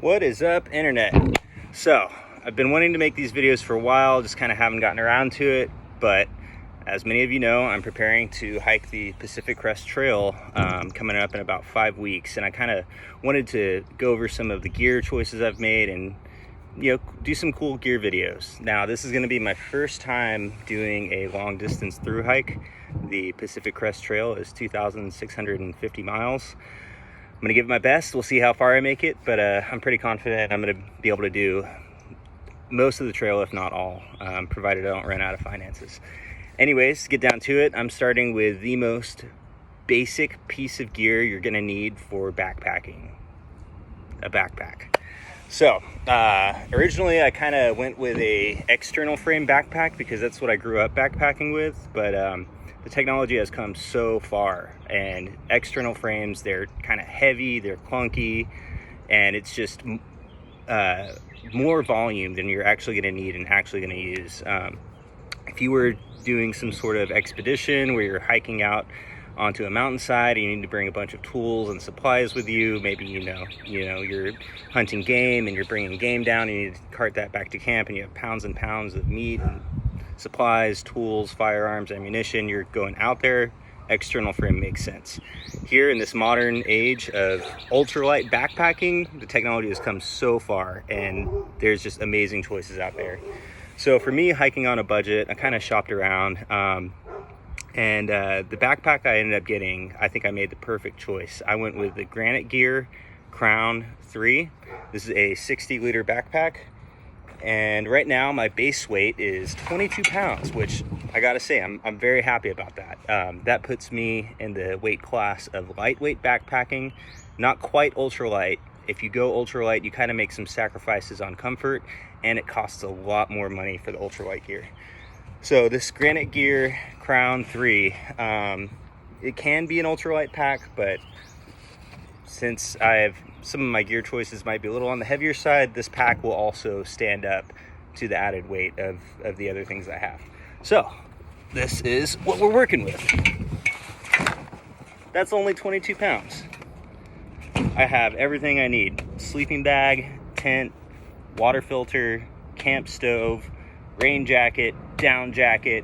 What is up, internet? So I've been wanting to make these videos for a while, just kind of haven't gotten around to it, but as many of you know, I'm preparing to hike the Pacific Crest Trail coming up in about 5 weeks, and I kind of wanted to go over some of the gear choices I've made and do some cool gear videos. Now this is going to be my first time doing a long distance through hike. The Pacific Crest Trail is 2,650 miles. I'm gonna give it my best. We'll see how far I make it, but I'm pretty confident I'm gonna be able to do most of the trail, if not all, provided I don't run out of finances. Anyways, get down to it. I'm starting with the most basic piece of gear you're gonna need for backpacking, a backpack. So originally I kind of went with a external frame backpack because that's what I grew up backpacking with, but the technology has come so far, and external frames, they're kind of heavy, they're clunky, and it's just more volume than you're actually going to need and actually going to use. If you were doing some sort of expedition where you're hiking out onto a mountainside and you need to bring a bunch of tools and supplies with you, maybe you're hunting game and you're bringing game down and you need to cart that back to camp, and you have pounds and pounds of meat and supplies, tools, firearms, ammunition, you're going out there, external frame makes sense. Here in this modern age of ultralight backpacking, the technology has come so far and there's just amazing choices out there. So for me, hiking on a budget, I kind of shopped around, and the backpack I ended up getting, I think I made the perfect choice. I went with the Granite Gear Crown 3. This is a 60-liter backpack. And right now my base weight is 22 pounds, which I gotta say, I'm very happy about that. That puts me in the weight class of lightweight backpacking, not quite ultralight. If you go ultralight, you kind of make some sacrifices on comfort, and it costs a lot more money for the ultralight gear. So this Granite Gear Crown 3, it can be an ultralight pack, but since some of my gear choices might be a little on the heavier side, this pack will also stand up to the added weight of the other things I have. So this is what we're working with. That's only 22 pounds. I have everything I need: sleeping bag, tent, water filter, camp stove, rain jacket, down jacket,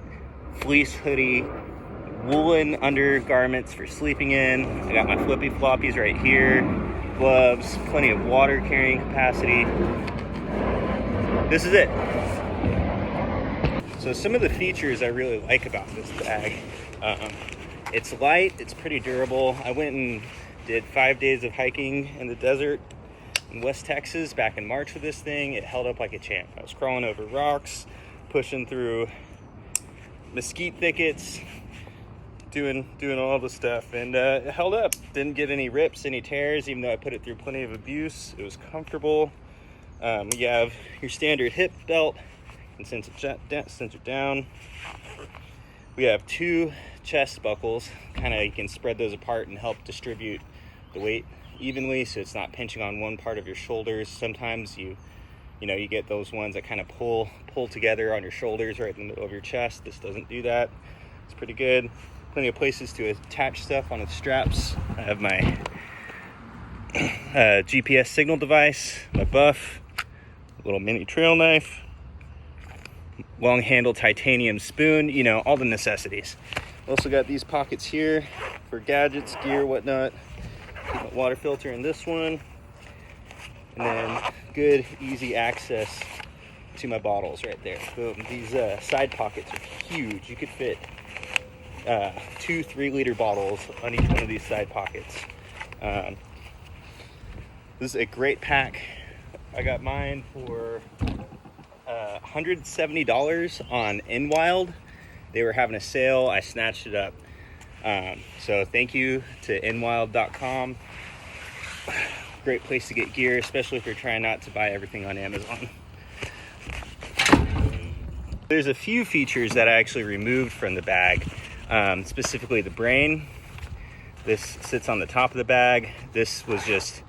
fleece hoodie, woolen undergarments for sleeping in. I got my flippy floppies right here, gloves, plenty of water carrying capacity. This is it. So some of the features I really like about this bag, it's light, it's pretty durable. I went and did 5 days of hiking in the desert in West Texas back in March with this thing. It held up like a champ. I was crawling over rocks, pushing through mesquite thickets, doing all the stuff, and it held up. Didn't get any rips, any tears, even though I put it through plenty of abuse. It was comfortable. You have your standard hip belt and sensor down. We have 2 chest buckles. You can spread those apart and help distribute the weight evenly, so it's not pinching on one part of your shoulders. Sometimes you get those ones that kind of pull together on your shoulders right in the middle of your chest. This doesn't do that. It's pretty good. Plenty of places to attach stuff on the straps. I have my GPS signal device, my buff, a little mini trail knife, long handled titanium spoon, all the necessities. Also got these pockets here for gadgets, gear, whatnot. Keep my water filter in this one, and then good easy access to my bottles right there. Boom. These side pockets are huge. You could fit 2 3-liter bottles on each one of these side pockets. This is a great pack. I got mine for $170 on InWild. They were having a sale. I snatched it up. So thank you to InWild.com. Great place to get gear, especially if you're trying not to buy everything on Amazon. There's a few features that I actually removed from the bag. Specifically the brain. This sits on the top of the bag. This was just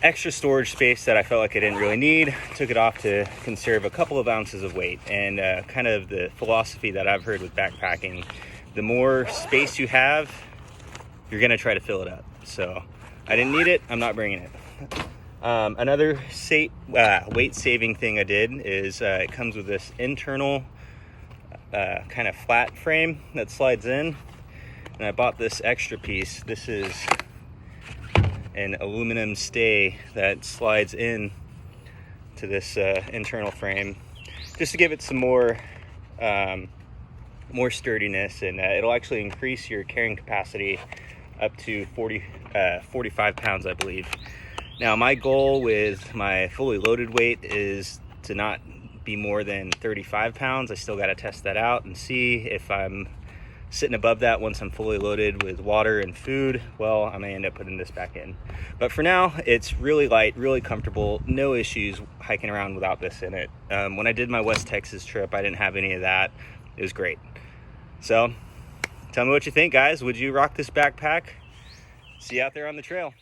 extra storage space that I felt like I didn't really need. Took it off to conserve a couple of ounces of weight, and kind of the philosophy that I've heard with backpacking, the more space you have, you're gonna try to fill it up. So I didn't need it, I'm not bringing it. Another weight-saving thing I did is it comes with this internal kind of flat frame that slides in, and I bought this extra piece. This is an aluminum stay that slides in to this internal frame, just to give it some more sturdiness, and it'll actually increase your carrying capacity up to 45 pounds, I believe. Now, my goal with my fully loaded weight is to not be more than 35 pounds. I still got to test that out and see if I'm sitting above that once I'm fully loaded with water and food. Well, I may end up putting this back in. But for now, it's really light, really comfortable, no issues hiking around without this in it. When I did my West Texas trip, I didn't have any of that. It was great. So tell me what you think, guys. Would you rock this backpack? See you out there on the trail.